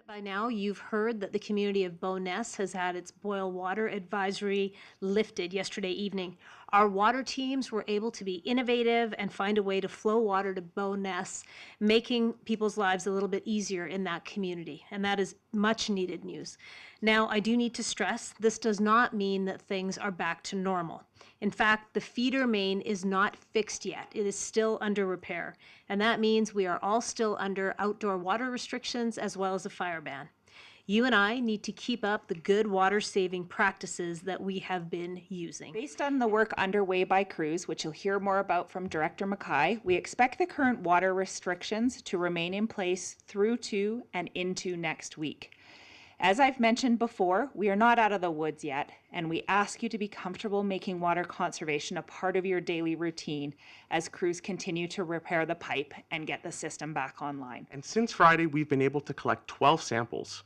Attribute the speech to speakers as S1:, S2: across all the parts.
S1: By now, you've heard that the community of Bowness has had its boil water advisory lifted yesterday evening. Our water teams were able to be innovative and find a way to flow water to Bowness, making people's lives a little bit easier in that community. And that is much needed news. Now, I do need to stress this does not mean that things are back to normal. In fact, the feeder main is not fixed yet. It is still under repair. And that means we are all still under outdoor water restrictions as well as a fire ban. You and I need to keep up the good water saving practices that we have been using.
S2: Based on the work underway by crews, which you'll hear more about from Director Mackay, we expect the current water restrictions to remain in place through to and into next week. As I've mentioned before, we are not out of the woods yet, and we ask you to be comfortable making water conservation a part of your daily routine as crews continue to repair the pipe and get the system back online.
S3: And since Friday, we've been able to collect 12 samples.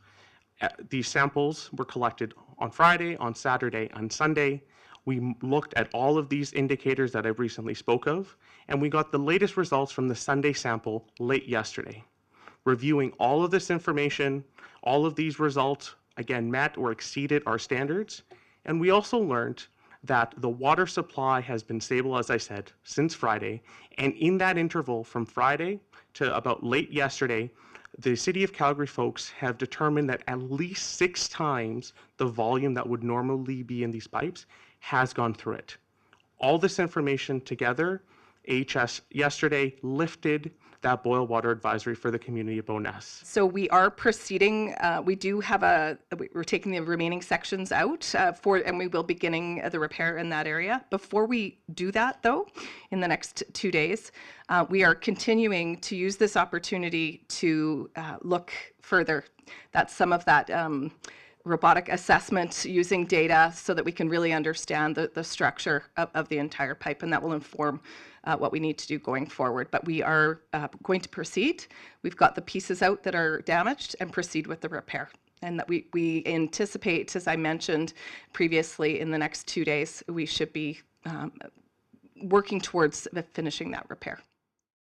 S3: These samples were collected on Friday, on Saturday, on Sunday. We looked at all of these indicators that I've recently spoke of, and we got the latest results from the Sunday sample late yesterday. Reviewing all of this information, all of these results, again, met or exceeded our standards. And we also learned that the water supply has been stable, as I said, since Friday. And in that interval from Friday to about late yesterday, the City of Calgary folks have determined that at least 6 times the volume that would normally be in these pipes has gone through it. All this information together, AHS yesterday lifted that boil water advisory for the community of Bowness.
S4: So we are proceeding. We do have we're taking the remaining sections out and we will be beginning the repair in that area. Before we do that, though, in the next 2 days, we are continuing to use this opportunity to look further. That's some of that robotic assessment using data so that we can really understand the structure of the entire pipe, and that will inform what we need to do going forward. But we are going to proceed. We've got the pieces out that are damaged and proceed with the repair. And that we anticipate, as I mentioned previously, in the next 2 days, we should be working towards finishing that repair.